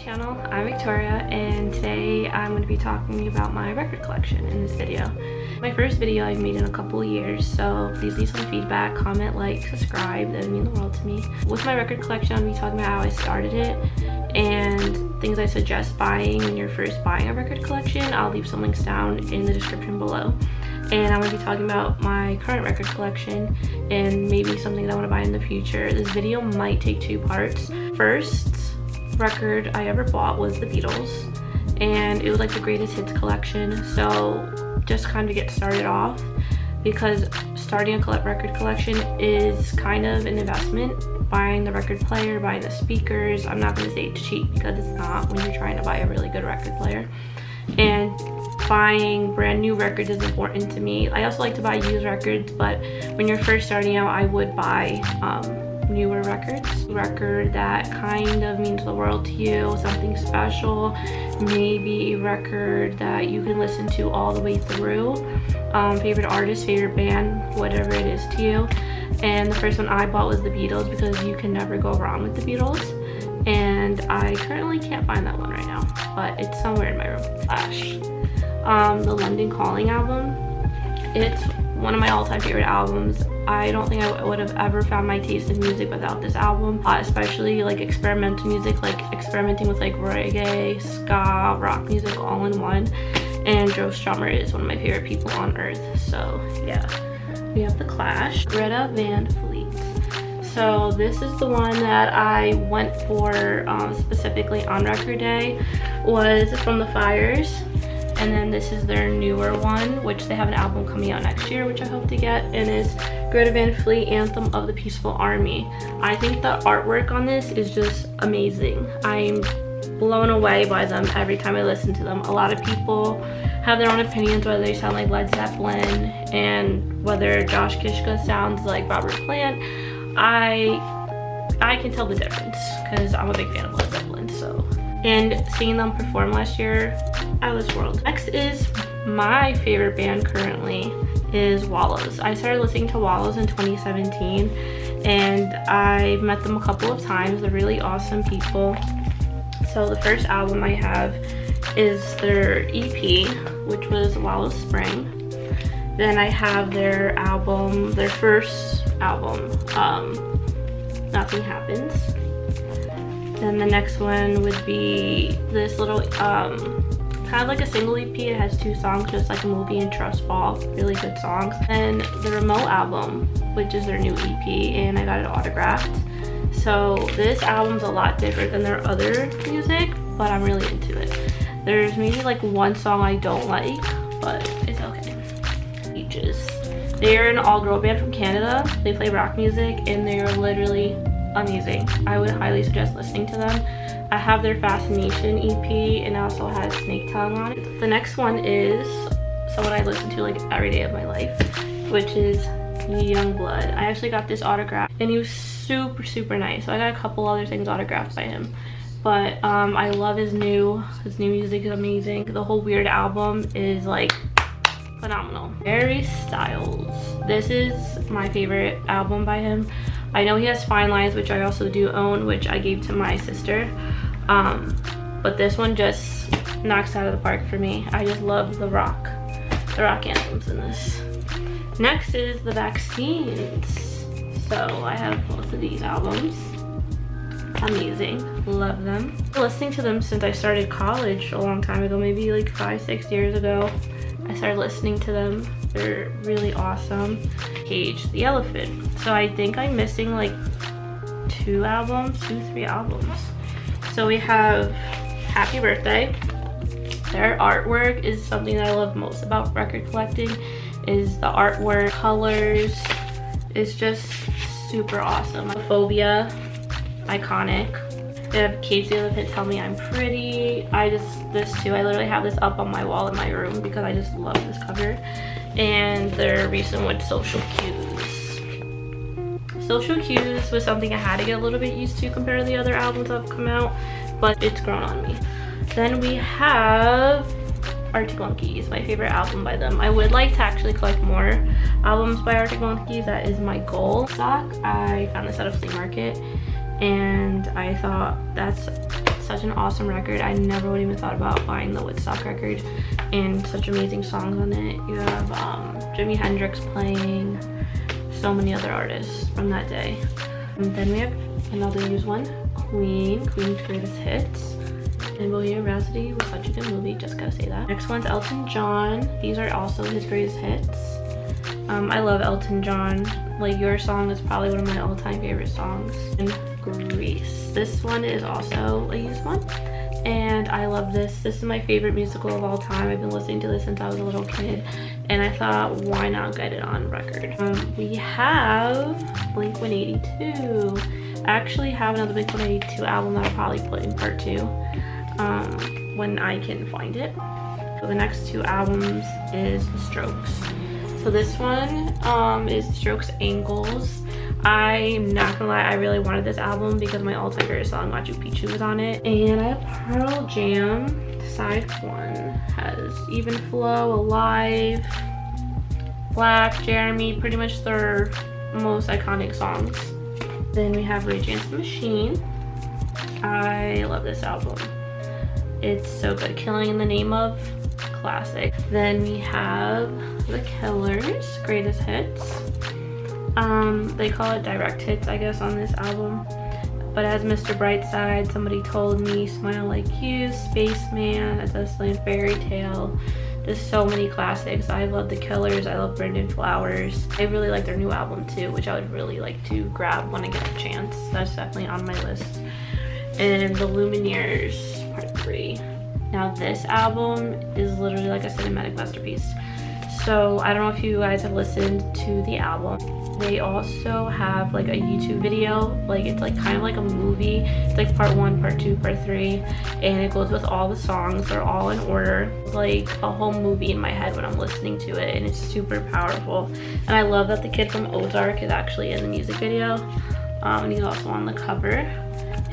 channel. I'm Victoria, and today I'm going to be talking about my record collection in this video. My first video I've made in a couple of years, so please leave some feedback, comment, like, subscribe. That would mean the world to me. With my record collection, I'm going to be talking about how I started it and things I suggest buying when you're first buying a record collection. I'll leave some links down in the description below. And I'm going to be talking about my current record collection and maybe something that I want to buy in the future. This video might take two parts. First record I ever bought was the Beatles, and it was like the greatest hits collection. So just kind of get started off, because starting a record collection is kind of an investment. Buying the record player, buying the speakers. I'm not going to say it's cheap, because it's not when you're trying to buy a really good record player. And buying brand new records is important to me. I also like to buy used records, but when you're first starting out, I would buy newer records. A record that kind of means the world to you, something special, maybe a record that you can listen to all the way through. Favorite artist, favorite band, whatever it is to you. And the first one I bought was the Beatles, because you can never go wrong with the Beatles. And I currently can't find that one right now, but it's somewhere in my room. Flash. The London Calling album. It's one of my all-time favorite albums. I don't think I would have ever found my taste in music without this album, especially like experimental music, like experimenting with like reggae, ska, rock music all in one. And Joe Strummer is one of my favorite people on earth. So yeah, we have The Clash. Greta Van Fleet. So this is the one that I went for specifically on record day, was From the Fires. And then this is their newer one, which they have an album coming out next year, which I hope to get, and is Greta Van Fleet, Anthem of the Peaceful Army. I think the artwork on this is just amazing. I'm blown away by them every time I listen to them. A lot of people have their own opinions, whether they sound like Led Zeppelin and whether Josh Kishka sounds like Robert Plant. I can tell the difference, because I'm a big fan of Led Zeppelin. So, and seeing them perform last year, out of this world. Next is my favorite band currently is Wallows. I started listening to Wallows in 2017, and I've met them a couple of times. They're really awesome people. So the first album I have is their EP, which was Wallows Spring. Then I have their album, their first album, Nothing Happens. Then the next one would be this little kind of like a single EP. It has 2 songs, just like a movie and Trust Fall. Really good songs. And the Remote album, which is their new EP, and I got it autographed. So this album's a lot different than their other music, but I'm really into it. There's maybe like one song I don't like, but it's okay. Peaches. They're an all-girl band from Canada. They play rock music, and they're literally amazing. I would highly suggest listening to them. I have their Fascination EP, and it also has Snake Tongue on it. The next one is someone I listen to like every day of my life, which is Youngblood. I actually got this autograph, and he was super nice. So I got a couple other things autographed by him, but I love his new music is amazing. The whole Weird album is like phenomenal. Harry Styles. This is my favorite album by him. I know he has Fine Lines, which I also do own, which I gave to my sister. But this one just knocks out of the park for me. I just love the rock anthems in this. Next is The Vaccines. So I have both of these albums. Amazing, love them. I've been listening to them since I started college a long time ago, maybe like 5-6 years ago. I started listening to them. They're really awesome. Cage the Elephant. So I think I'm missing like 2, 3 albums. So we have Happy Birthday. Their artwork is something that I love most about record collecting, is the artwork, colors. It's just super awesome. Phobia, iconic. They have Cage the Elephant, Tell Me I'm Pretty. This too, I literally have this up on my wall in my room because I just love this cover. And their recent one, Social Cues. Social Cues was something I had to get a little bit used to compared to the other albums that have come out, but it's grown on me. Then we have Arctic Monkeys, my favorite album by them. I would like to actually collect more albums by Arctic Monkeys. That is my goal. Sock, I found this at a flea market, and I thought that's such an awesome record. I never would even thought about buying the Woodstock record, and such amazing songs on it. You have Jimi Hendrix playing, so many other artists from that day. And then we have another used one, Queen's Greatest Hits. And Bohemian Rhapsody was such a good movie, just gotta say that. Next one's Elton John. These are also his greatest hits. I love Elton John. Like Your Song is probably one of my all-time favorite songs. And Grease. This one is also a used one. And I love this. This is my favorite musical of all time. I've been listening to this since I was a little kid. And I thought, why not get it on record? We have Blink-182. I actually have another Blink-182 album that I'll probably put in part 2. When I can find it. So the next 2 albums is The Strokes. So this one is The Strokes Angles. I'm not gonna lie, I really wanted this album because my all-time favorite song Machu Picchu was on it. And I have Pearl Jam. Side 1 has Even Flow, Alive, Black, Jeremy, pretty much their most iconic songs. Then we have Rage Against the Machine. I love this album. It's so good. Killing in the Name Of, classic. Then we have The Killers, Greatest Hits. They call it direct hits, I guess, on this album. But as Mr. Brightside, Somebody Told Me, Smile Like You, Spaceman, A Dustland Fairy Tale. There's so many classics. I love The Killers. I love Brendan Flowers. I really like their new album too, which I would really like to grab when I get a chance. That's definitely on my list. And The Lumineers, Part 3. Now this album is literally like a cinematic masterpiece. So I don't know if you guys have listened to the album. They also have like a YouTube video, like it's like kind of like a movie. It's like part 1, part 2, part 3, and it goes with all the songs. They're all in order. It's like a whole movie in my head when I'm listening to it, and it's super powerful. And I love that the kid from Ozark is actually in the music video, and he's also on the cover.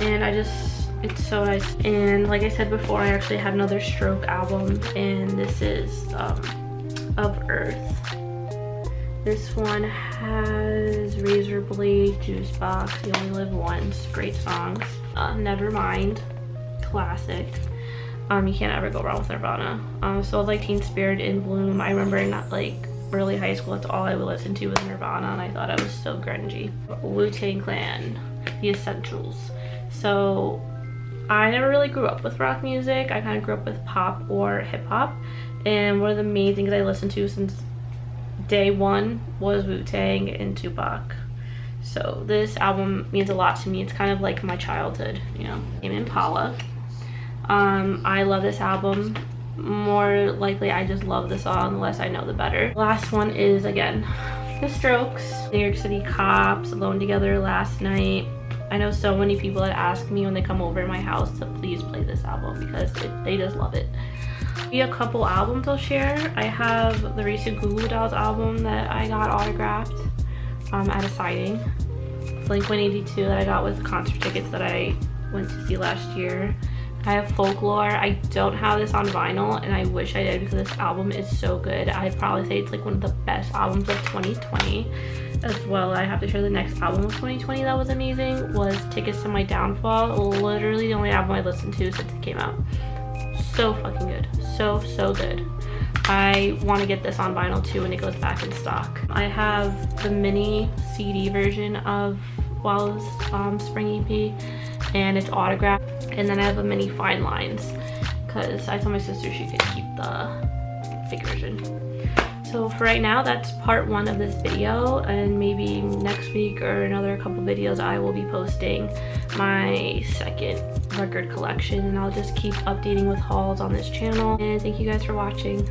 And it's so nice. And like I said before, I actually have another Stroke album, and this is Of Earth. This one has Razor Blade, Juice Box, You Only Live Once, great songs. Nevermind, classic. You can't ever go wrong with Nirvana. So like Teen Spirit, In Bloom. I remember in like early high school, that's all I would listen to was Nirvana, and I thought I was so grungy. Wu-Tang Clan, The Essentials. So I never really grew up with rock music. I kind of grew up with pop or hip hop. And one of the main things I listened to since day 1 was Wu-Tang and Tupac. So this album means a lot to me. It's kind of like my childhood, you know. Tame Impala. I love this album. More likely, I just love the song. The less I know, the better. Last one is, again, The Strokes. New York City Cops, Alone Together, Last Night. I know so many people that ask me when they come over to my house to please play this album because they just love it. A couple albums I'll share. I have the recent Goo Goo Dolls album that I got autographed at a signing. Blink-182 that I got with concert tickets that I went to see last year. I have Folklore. I don't have this on vinyl, and I wish I did because this album is so good. I'd probably say it's like one of the best albums of 2020 as well. I have to share the next album of 2020 that was amazing was Tickets to My Downfall. Literally the only album I listened to since it came out. So fucking good. So good. I want to get this on vinyl too when it goes back in stock. I have the mini CD version of Wallow's Spring EP, and it's autographed. And then I have a mini Fine Lines because I told my sister she could keep the big version. So for right now, that's part 1 of this video, and maybe next week or another couple videos I will be posting my second record collection, and I'll just keep updating with hauls on this channel. And thank you guys for watching.